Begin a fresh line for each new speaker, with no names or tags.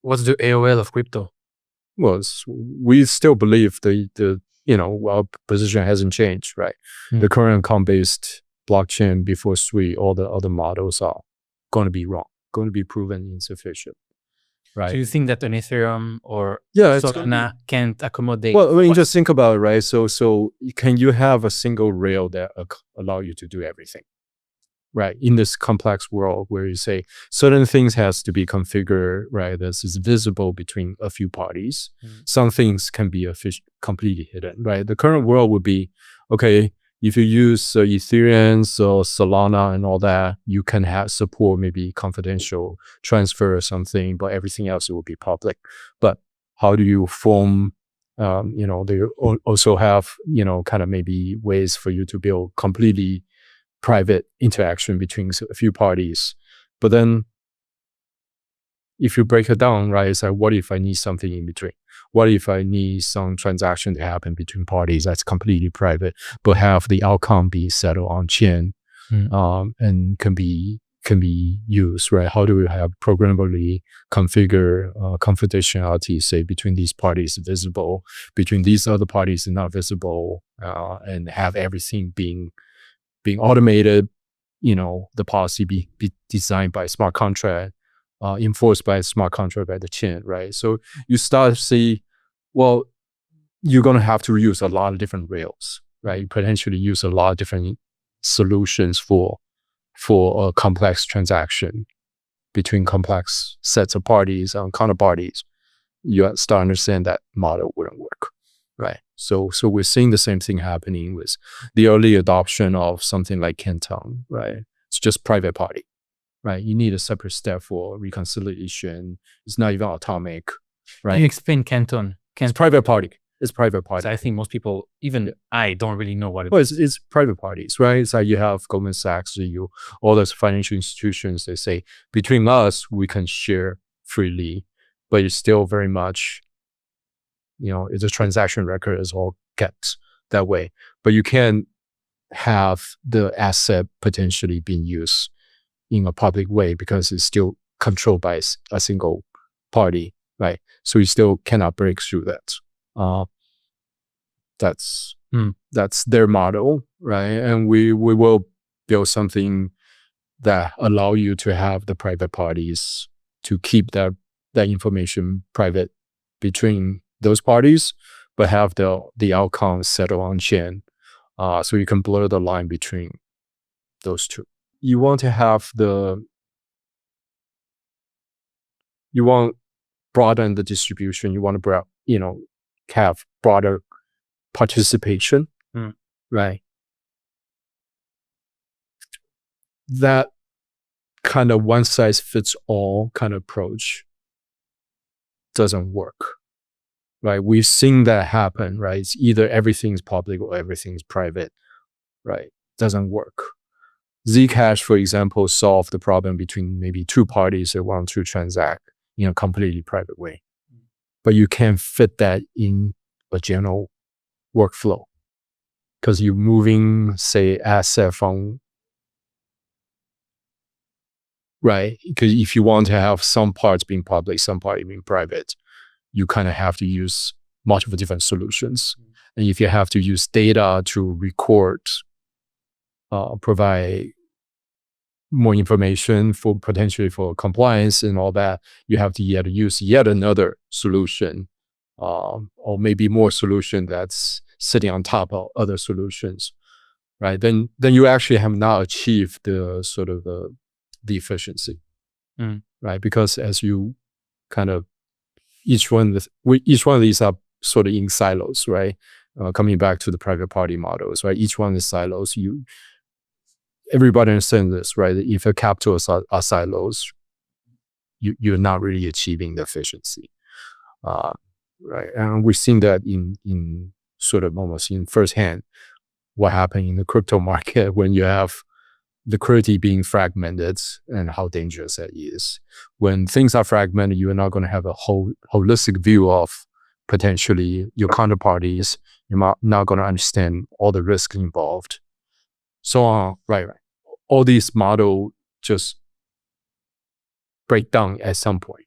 What's the AOL of crypto?
Well, we still believe our position hasn't changed, right? The current account-based blockchain before SUI, all the other models are going to be wrong, going to be proven insufficient, right?
Do you think that an Ethereum or
Yeah,
Solana can't accommodate?
Well, I mean, just think about it, right? So can you have a single rail that allow you to do everything? Right, in this complex world where you say certain things has to be configured, right? This is visible between a few parties. Some things can be completely hidden, right? The current world would be, okay, if you use Ethereum, so Solana and all that, you can have support maybe confidential transfer or something, but everything else will be public. But how do you form, they also have, kind of maybe ways for you to build completely private interaction between a few parties. But then if you break it down, right, it's like, what if I need something in between? What if I need some transaction to happen between parties that's completely private, but have the outcome be settled on chain, and can be used, right? How do we have programmably configure confidentiality, say, between these parties visible, between these other parties not visible, and have everything being automated, the policy be designed by smart contract, enforced by a smart contract by the chain, right? So you start to see, well, you're going to have to use a lot of different rails, right? You potentially use a lot of different solutions for a complex transaction between complex sets of parties and counterparties. You start to understand that model wouldn't work. Right. So we're seeing the same thing happening with the early adoption of something like Canton, right? It's just private party, right? You need a separate step for reconciliation. It's not even atomic, right?
Can you explain Canton?
It's private party. It's private party.
I think most people, even I, don't really know what it is.
Well, it's private parties, right? It's like you have Goldman Sachs, all those financial institutions, they say, between us, we can share freely, but it's still very much, it's a transaction record is all kept that way. But you can have the asset potentially being used in a public way because it's still controlled by a single party, right? So you still cannot break through that. That's their model, right? And we will build something that allow you to have the private parties to keep that information private between those parties, but have the outcome settled on chain, so you can blur the line between those two. You want to have you want broaden the distribution. You want to have broader participation, right? That kind of one size fits all kind of approach doesn't work. Right, we've seen that happen, right? It's either everything's public or everything's private, right? Doesn't work. Zcash, for example, solved the problem between maybe two parties that want to transact in a completely private way. But you can't fit that in a general workflow because you're moving, say, asset from, right? Because if you want to have some parts being public, some part being private, you kind of have to use multiple different solutions. And if you have to use data to record, provide more information for potentially for compliance and all that, you have to use yet another solution, or maybe more solution that's sitting on top of other solutions, right? Then you actually have not achieved the sort of the efficiency, right? Because as you kind of each one of these are sort of in silos, right? Coming back to the private party models, right? Each one is silos. Everybody understands this, right? If your capital are silos, you're not really achieving the efficiency, right? And we've seen that in sort of almost in firsthand what happened in the crypto market when you have liquidity being fragmented and how dangerous that is. When things are fragmented, you are not going to have a holistic view of potentially your counterparties. You're not going to understand all the risks involved. So on, right. All these models just break down at some point,